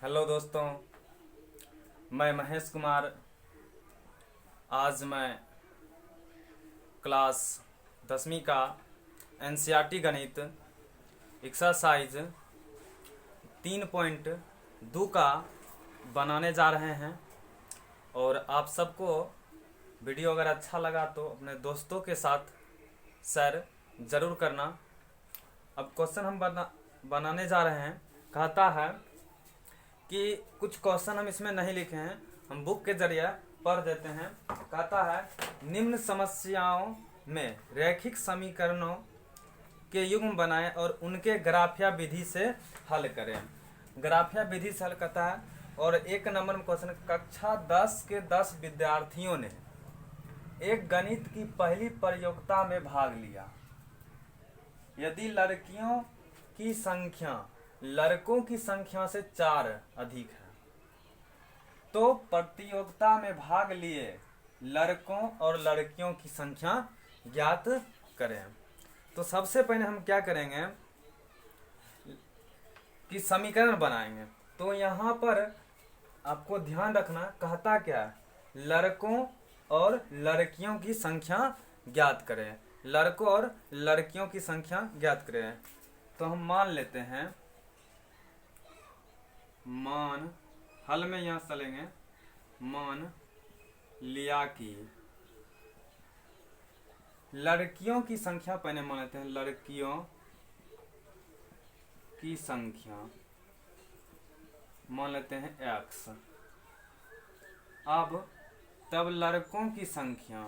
Hello दोस्तों, मैं महेश कुमार। आज मैं क्लास 10वीं का एनसीईआरटी गणित एक्सरसाइज 3.2 का बनाने जा रहे हैं। और आप सबको वीडियो अगर अच्छा लगा तो अपने दोस्तों के साथ शेयर ज़रूर करना। अब क्वेश्चन हम बनाने जा रहे हैं। कहता है कि कुछ क्वेश्चन हम इसमें नहीं लिखे हैं, हम बुक के जरिए पढ़ देते हैं। कहता है निम्न समस्याओं में रैखिक समीकरणों के युग्म बनाएं और उनके ग्राफिया विधि से हल करें। ग्राफिया विधि से हल करता है। और एक नंबर में क्वेश्चन, कक्षा 10 के 10 विद्यार्थियों ने एक गणित की पहली प्रतियोगिता में भाग लिया। यदि लड़कियों की संख्या लड़कों की संख्या से 4 अधिक है तो प्रतियोगिता में भाग लिए लड़कों और लड़कियों की संख्या ज्ञात करें। तो सबसे पहले हम क्या करेंगे कि समीकरण बनाएंगे। तो यहाँ पर आपको ध्यान रखना, कहता क्या है, लड़कों और लड़कियों की संख्या ज्ञात करें। लड़कों और लड़कियों की संख्या ज्ञात करें। तो हम मान लेते हैं, मान हल में यहाँ चलेंगे, मान लिया कि लड़कियों की संख्या, पहले मान लेते हैं लड़कियों की संख्या मान लेते हैं x। अब तब लड़कों की संख्या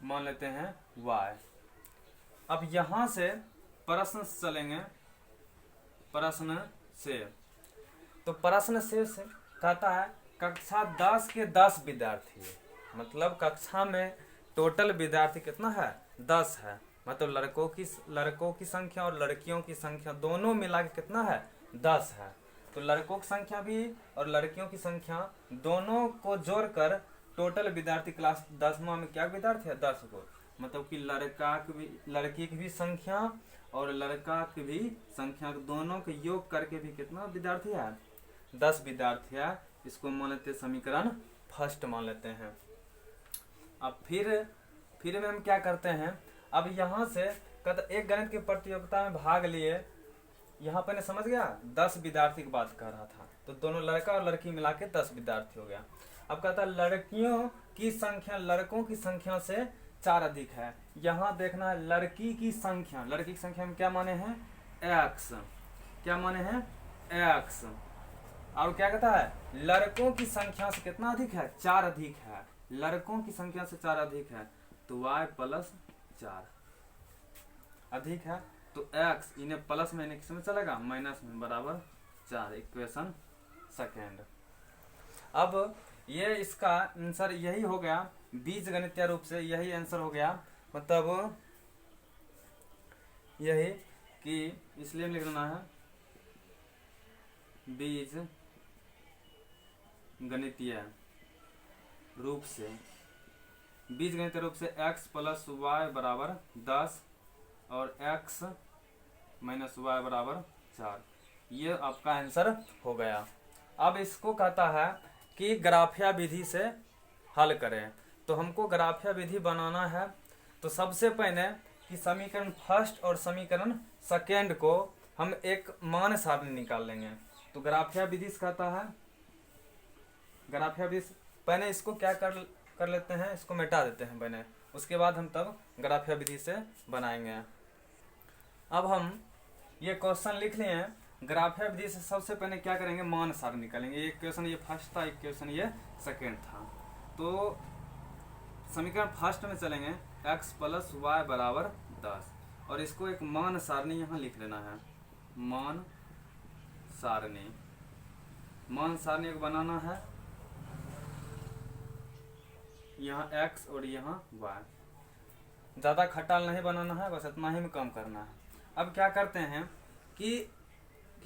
मान लेते हैं y। अब यहां से प्रश्न चलेंगे, प्रश्न से। तो प्रश्न से कहता है कक्षा 10 के 10 विद्यार्थी, मतलब कक्षा में टोटल विद्यार्थी कितना है, 10 है। मतलब लड़कों की संख्या और लड़कियों की संख्या दोनों मिला के कितना है, 10 है। तो लड़कों की संख्या भी और लड़कियों की संख्या दोनों को जोड़कर टोटल विद्यार्थी क्लास 10वां में क्या विद्यार्थी है, 10 को। मतलब कि लड़की की भी संख्या और लड़का की भी संख्या दोनों के योग करके भी कितना विद्यार्थी है, 10 विद्यार्थी है। इसको मान लेते हैं समीकरण फर्स्ट मान लेते हैं। अब फिर में हम क्या करते हैं, अब यहाँ से एक गणित की प्रतियोगिता में भाग लिए। यहाँ पर समझ गया, 10 विद्यार्थी की बात कर रहा था, तो दोनों लड़का और लड़की मिला के 10 विद्यार्थी हो गया। अब कहता है लड़कियों की संख्या लड़कों की संख्या से 4 अधिक है। यहाँ देखना है लड़की की संख्या में क्या माने हैं, x। क्या माने हैं, x। और क्या कहता है लड़कों की संख्या से कितना अधिक है, 4 अधिक है। लड़कों की संख्या से 4 अधिक है तो y + 4 अधिक है। तो x इन्हें प्लस में किस में चलेगा, माइनस में, बराबर 4। Equation second. अब ये इसका आंसर यही हो गया, बीजगणितीय रूप से यही आंसर हो गया। मतलब यही कि इसलिए लिखना है बीज गणितीय रूप से x + y बराबर 10 और x - y बराबर 4। ये आपका आंसर हो गया। अब इसको कहता है कि ग्राफिया विधि से हल करें। तो हमको ग्राफिया विधि बनाना है। तो सबसे पहले कि समीकरण फर्स्ट और समीकरण सेकेंड को हम एक मान सारणी निकाल लेंगे। तो ग्राफिया विधि से कहता है, ग्राफिया विधि पहले इसको क्या कर लेते हैं, इसको मिटा देते हैं पहले, उसके बाद हम तब ग्राफिया विधि से बनाएंगे। अब हम ये क्वेश्चन लिख लिए हैं। ग्राफिया विधि से सबसे पहले क्या करेंगे, मान सारणी निकालेंगे। एक क्वेश्चन ये फर्स्ट था, एक क्वेश्चन ये सेकेंड था। तो समीकरण फर्स्ट में चलेंगे, x + y बराबर 10 और इसको एक मान सारणी यहाँ लिख लेना है। मान सारणी एक बनाना है, यहाँ x और यहाँ y। ज़्यादा खटाल नहीं बनाना है, बस इतना ही में कम करना है। अब क्या करते हैं कि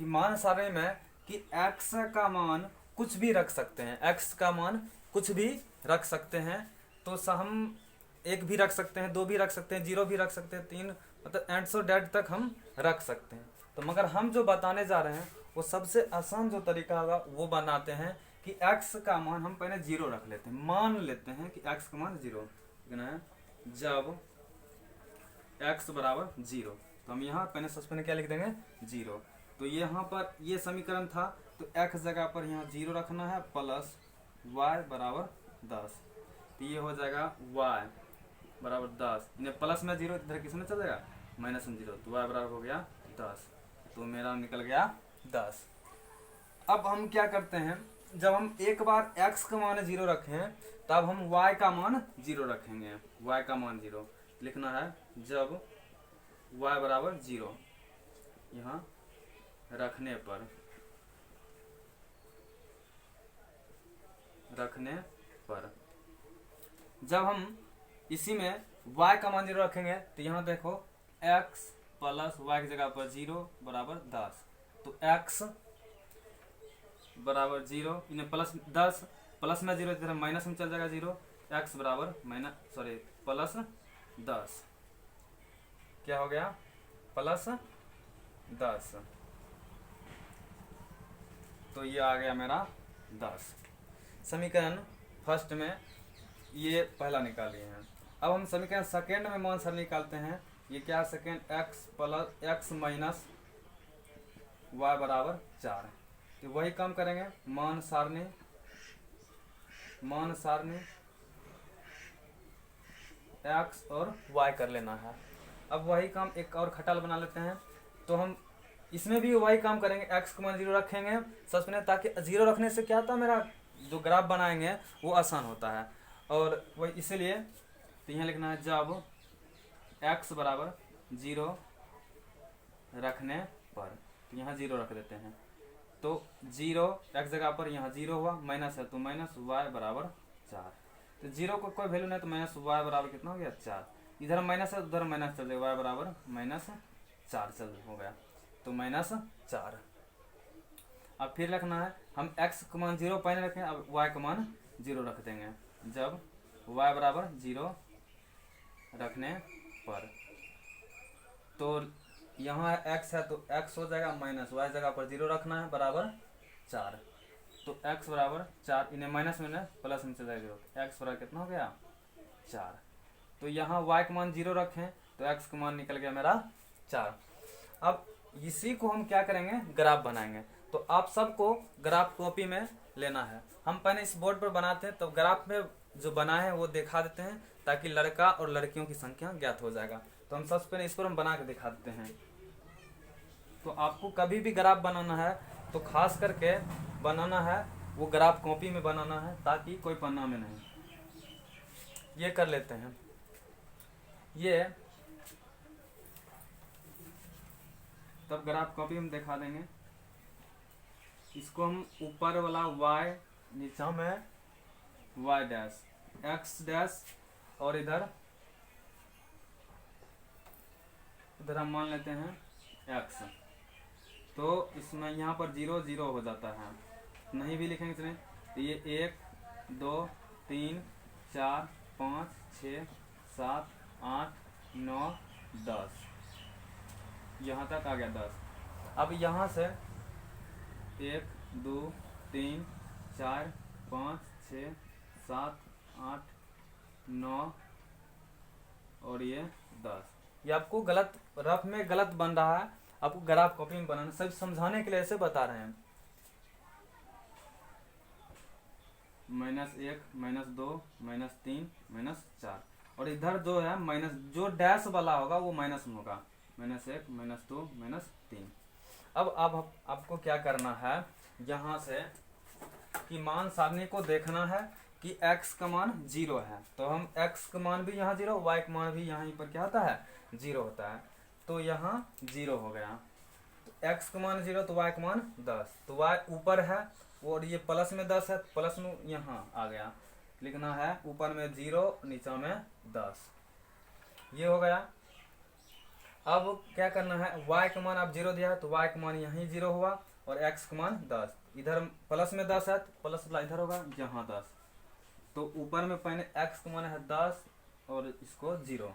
मान सारणी में कि x का मान कुछ भी रख सकते हैं, x का मान कुछ भी रख सकते हैं। तो हम 1 भी रख सकते हैं, 2 भी रख सकते हैं, 0 भी रख सकते हैं, 3 मतलब एंड सो डेट तक हम रख सकते हैं। तो मगर हम जो बताने जा रहे हैं वो सबसे आसान जो तरीका होगा वो बनाते हैं कि x का मान हम पहले 0 रख लेते हैं। मान लेते हैं कि x का मान 0 लिखना है। जब x बराबर 0, तो हम यहाँ पहले सबसे पहले क्या लिख देंगे 0। तो ये यहाँ पर ये समीकरण था, तो x जगह पर यहाँ 0 रखना है प्लस y बराबर 10। तो ये हो जाएगा y बराबर 10, इन्हें प्लस में 0 इधर किस में चल जाएगा माइनस में 0, तो y बराबर हो गया 10। तो मेरा निकल गया 10। अब हम क्या करते हैं, जब हम एक बार x का मान 0 रखें तब हम y का मान 0 रखेंगे। y का मान 0 लिखना है। जब y बराबर 0 यहाँ रखने पर जब हम इसी में y का मान 0 रखेंगे तो यहाँ देखो x प्लस y की जगह पर 0 बराबर 10। तो x बराबर 0, इन्हें प्लस 10 प्लस में 0 इधर माइनस में चल जाएगा 0, x बराबर प्लस 10। क्या हो गया प्लस 10। तो ये आ गया मेरा 10। समीकरण फर्स्ट में ये पहला निकालिए हैं। अब हम समीकरण सेकेंड में मान सर निकालते हैं। ये क्या सेकेंड x माइनस y बराबर 4। तो वही काम करेंगे, मान सारणी x और y कर लेना है। अब वही काम एक और खटाल बना लेते हैं। तो हम इसमें भी वही काम करेंगे, x को मान 0 रखेंगे सबसे पहले, ताकि 0 रखने से क्या होता है मेरा जो ग्राफ बनाएंगे वो आसान होता है। और वही इसीलिए तो यहाँ लिखना है जब x बराबर 0 रखने पर, तो यहाँ 0 रख देते हैं। तो 0 x जगह पर यहाँ 0 हुआ, माइनस है तो माइनस y बराबर 4। तो 0 को कोई वैल्यू नहीं तो माइनस y बराबर कितना हो गया 4। इधर माइनस है उधर माइनस चल जाएगा, y बराबर -4 चल हो गया, तो -4। अब फिर रखना है हम x का मान 0 पहले रखें, अब y का मान 0 रख देंगे। जब y बराबर 0 रखने पर, तो यहाँ x है तो x हो जाएगा माइनस y जगह पर 0 रखना है बराबर 4। तो x बराबर 4, इन्हें माइनस में प्लस में चल जाएगा, x बराबर कितना हो गया 4। तो यहाँ y का मान 0 रखें तो x का मान निकल गया मेरा 4। अब इसी को हम क्या करेंगे ग्राफ बनाएंगे। तो आप सबको ग्राफ कॉपी में लेना है। हम पहले इस बोर्ड पर बनाते हैं तो ग्राफ में जो बना है वो दिखा देते हैं, ताकि लड़का और लड़कियों की संख्या ज्ञात हो जाएगा। तो हम सबसे पहले इस पर हम बना के दिखा देते हैं। तो आपको कभी भी ग्राफ बनाना है तो खास करके बनाना है वो ग्राफ कॉपी में बनाना है, ताकि कोई पन्ना में नहीं। ये कर लेते हैं, ये तब ग्राफ कॉपी में दिखा देंगे। इसको हम ऊपर वाला y, नीचा में y डैश x डैश, और इधर हम मान लेते हैं x। तो इसमें यहाँ पर 0 0 हो जाता है, नहीं भी लिखेंगे चलें। तो ये 1 2 3 4 5 6 7 8 9 10, यहाँ तक आ गया 10। अब यहाँ से 1 2 3 4 5 6 7 8 9 और ये 10। ये आपको गलत रफ में गलत बन रहा है, आपको ग्राफ कॉपी में बनाना, सब समझाने के लिए ऐसे बता रहे हैं। -1 -2 -3 -4, और इधर जो है माइनस जो डैश वाला होगा वो माइनस में होगा, -1 -2 -3। अब आपको क्या करना है, यहाँ से कि मान सारणी को देखना है कि x का मान 0 है, तो हम x का मान भी यहाँ 0, y का मान भी यहाँ पर क्या होता है 0 होता है। तो यहाँ 0 हो गया, तो x का मान 0 तो y का मान 10, तो y ऊपर है और ये प्लस में 10 है, प्लस में यहाँ आ गया। लिखना है ऊपर में 0 नीचा में 10, ये हो गया। अब क्या करना है, y का मान आप 0 दिया है तो y का मान यहीं 0 हुआ, और x का मान 10, इधर प्लस में 10 है तो प्लस वाला इधर होगा यहाँ 10। तो ऊपर में पहले x का मान है 10 और इसको 0,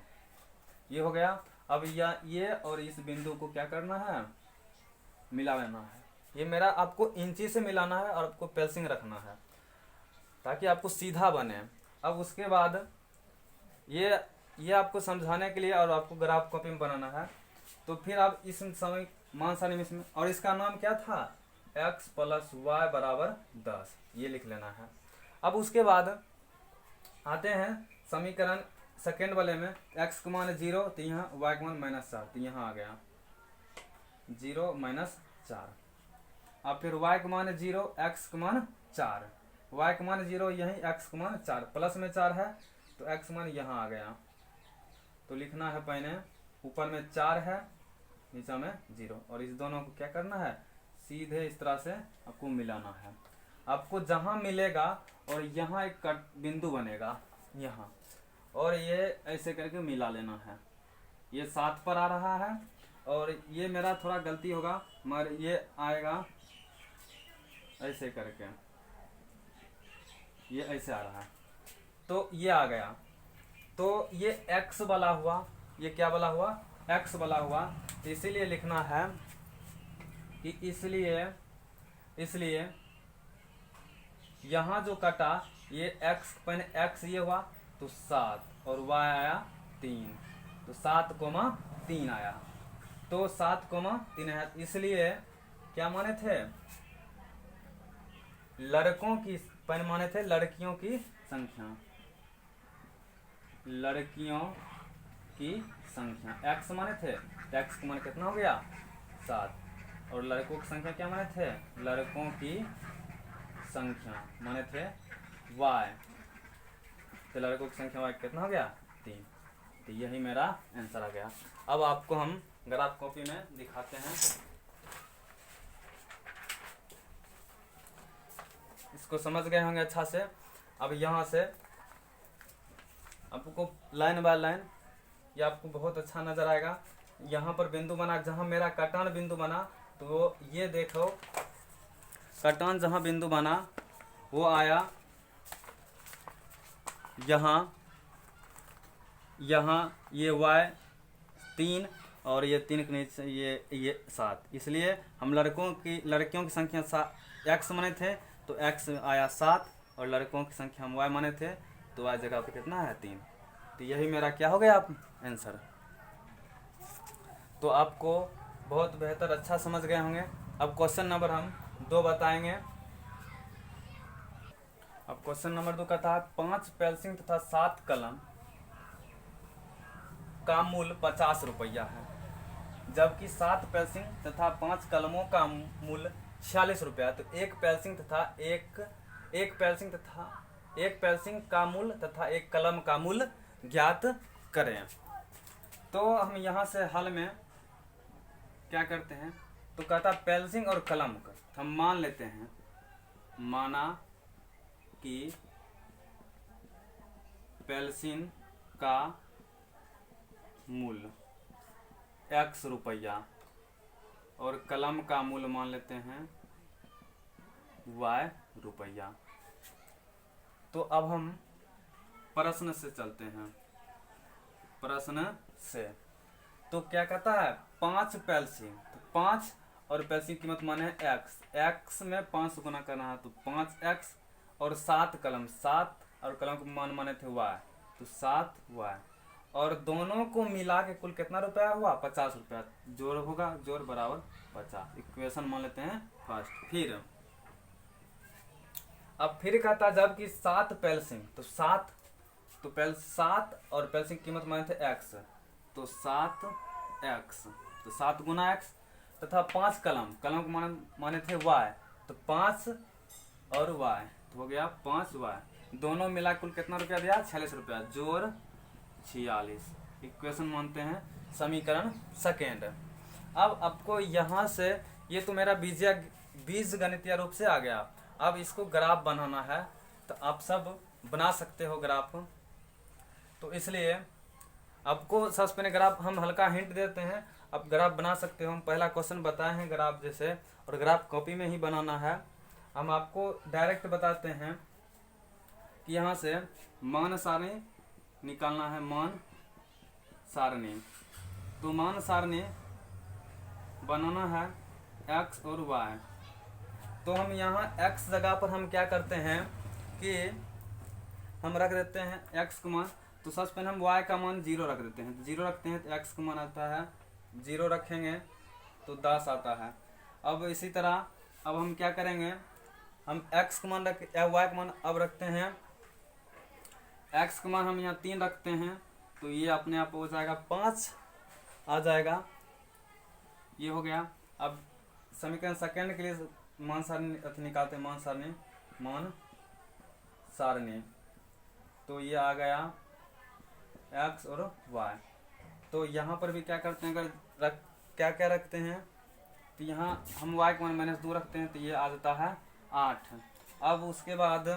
ये हो गया। अब ये और इस बिंदु को क्या करना है, मिला लेना है। ये मेरा आपको इंची से मिलाना है और आपको पेल्सिंग रखना है ताकि आपको सीधा बने। अब उसके बाद ये आपको समझाने के लिए और आपको ग्राफ कॉपी में बनाना है। तो फिर आप इस समय मान सारणी में इसमें, और इसका नाम क्या था, x + y = 10, ये लिख लेना है। अब उसके बाद आते हैं समीकरण सेकेंड वाले में, x का मान 0 तो यहाँ y का मान -4, तो यहाँ आ गया 0 - 4। अब फिर y का मान 0, x का मान 4, y का मान 0 यहीं, x का मान 4, प्लस में 4 है तो x का मान यहाँ आ गया। तो लिखना है पहले ऊपर में 4 है, नीचे में 0, और इस दोनों को क्या करना है, सीधे इस तरह से आपको मिलाना है। आपको जहाँ मिलेगा और यहाँ एक कट बिंदु बनेगा यहाँ, और ये ऐसे करके मिला लेना है। ये 7 पर आ रहा है और ये मेरा थोड़ा गलती होगा मगर ये आएगा ऐसे करके, ये ऐसे आ रहा है तो ये आ गया। तो ये x वाला हुआ, ये क्या वाला हुआ, x वाला हुआ। तो इसीलिए लिखना है कि इसलिए यहाँ जो कटा ये x, पहले x ये हुआ तो 7 और y आया 3, तो 7,3 आया। तो 7,3 है, इसलिए क्या माने थे, लड़कों की, पहले माने थे लड़कियों की संख्या, लड़कियों की संख्या x माने थे, x का मान कितना हो गया 7, और लड़कों की संख्या क्या माने थे, लड़कों की संख्या माने थे y, तो लड़कों की संख्या y कितना हो गया 3। तो यही मेरा आंसर आ गया। अब आपको हम ग्राफ कॉपी में दिखाते हैं, इसको समझ गए होंगे अच्छा से। अब यहाँ से आपको लाइन बाय लाइन ये आपको बहुत अच्छा नजर आएगा। यहाँ पर बिंदु बना, जहाँ मेरा कटान बिंदु बना, तो ये देखो कटान जहाँ बिंदु बना वो आया यहाँ ये y 3 और ये 3 के नीचे ये 7, इसलिए हम लड़कियों की संख्या x माने थे तो x आया 7, और लड़कों की संख्या हम y माने थे तो y जगह पे कितना है 3। तो यही मेरा क्या हो गया आंसर। तो आपको बहुत बेहतर अच्छा समझ गए होंगे। अब क्वेश्चन नंबर हम 2 बताएंगे। अब क्वेश्चन नंबर 2 कहता है 5 पेंसिल तथा 7 कलम का मूल्य 50 रुपया है, जबकि 7 पेंसिल तथा 5 कलमों का मूल्य 46 रुपया। तो एक पेंसिल का मूल्य तथा एक कलम का मूल्य ज्ञात करें। तो हम यहाँ से हल में क्या करते हैं, तो कहता पेंसिल और कलम का हम मान लेते हैं, माना कि पेंसिल का मूल्य x रुपया और कलम का मूल्य मान लेते हैं y रुपया। तो अब हम प्रश्न से चलते हैं। प्रश्न से तो क्या कहता है 5 पेंसिल, तो 5 और पेंसिल की कीमत माने x में 5 से गुना करना है तो 5x, और 7 कलम, 7 और कलम को मान माने थे y तो 7y, और दोनों को मिला के कुल कितना रुपया हुआ 50 रुपया। जोड़ होगा, जोड़ बराबर 50, इक्वेशन मान लेते हैं फर्स्ट। फिर कहता जबकि 7 पेंसिल, तो 7 और पेंसिल की कीमत माने थे x तो 7x, तो 7 गुना x, तथा 5 कलम को माने थे y तो 5 और y तो हो गया 5y, दोनों मिला कुल कितना रुपया दिया 46 रुपया, जोड़ 46, इक्वेशन मानते हैं समीकरण सेकेंड। अब आपको यहाँ से ये तो मेरा बीज गणितीय रूप से आ गया। अब इसको ग्राफ बनाना है, तो आप सब बना सकते हो ग्राफ। तो इसलिए आपको सबसे पहले ग्राफ हम हल्का हिंट देते हैं, आप ग्राफ बना सकते हो। हम पहला क्वेश्चन बताए हैं ग्राफ जैसे, और ग्राफ कॉपी में ही बनाना है। हम आपको डायरेक्ट बताते हैं कि यहाँ से मान सारणी निकालना है, मान सारणी। तो मान सारणी बनाना है x और y। तो हम यहाँ x जगह पर हम क्या करते हैं कि हम रख देते हैं x का मान। तो सबसे पहले हम y का मान 0 रख देते हैं। तो 0 रखते हैं तो x का मान आता है 0, रखेंगे तो 10 आता है। अब इसी तरह अब हम क्या करेंगे, हम x का मान रख या y का मान अब रखते हैं। x का मान हम यहाँ 3 रखते हैं तो ये अपने आप हो जाएगा 5 आ जाएगा, ये हो गया। अब समीकरण सेकंड के लिए मान सारणी निकालते हैं, मान सारणी। तो ये आ गया x और y। तो यहाँ पर भी क्या करते हैं, अगर क्या क्या रखते हैं तो यहाँ हम y का मान -2 रखते हैं तो ये आ जाता है 8। अब उसके बाद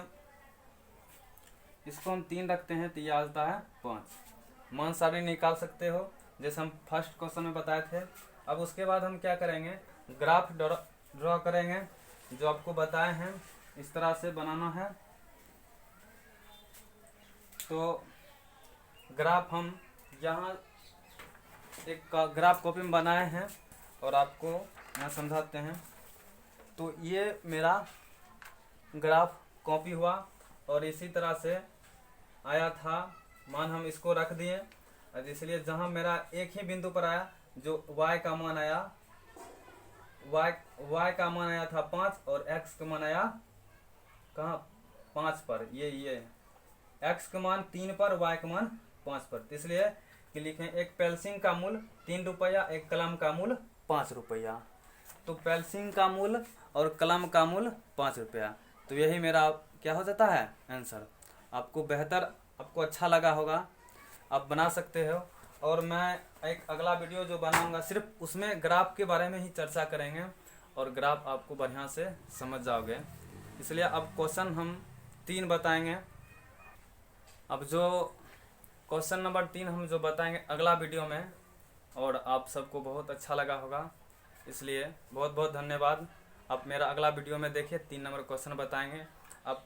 इसको हम 3 रखते हैं तो ये आ जाता है 5। मान सारणी निकाल सकते हो जैसे हम फर्स्ट क्वेश्चन में बताए थे। अब उसके बाद हम क्या करेंगे, ग्राफ ड्रॉ करेंगे जो आपको बताए हैं, इस तरह से बनाना है। तो ग्राफ हम यहाँ एक ग्राफ कॉपी में बनाए हैं और आपको यहाँ समझाते हैं। तो ये मेरा ग्राफ कॉपी हुआ और इसी तरह से आया था मान, हम इसको रख दिए। इसलिए जहाँ मेरा एक ही बिंदु पर आया जो y का मान आया, y का मान आया था 5 और x का मान आया कहाँ 5 पर। ये x का मान 3 पर, y का मान 5 पर। तो इसलिए कि लिखें एक पेंसिल का मूल्य 3 रुपया, एक कलम का मूल्य 5 रुपया। तो पेंसिल का मूल्य और कलम का मूल्य 5 रुपया। तो यही मेरा क्या हो जाता है आंसर। आपको अच्छा लगा होगा, आप बना सकते हो। और मैं एक अगला वीडियो जो बनाऊंगा सिर्फ उसमें ग्राफ के बारे में ही चर्चा करेंगे और ग्राफ आपको बढ़िया से समझ जाओगे। इसलिए अब क्वेश्चन हम 3 बताएंगे। अब जो क्वेश्चन नंबर 3 हम जो बताएंगे अगला वीडियो में, और आप सबको बहुत अच्छा लगा होगा। इसलिए बहुत बहुत धन्यवाद। आप मेरा अगला वीडियो में देखिए, 3 नंबर क्वेश्चन बताएंगे। आप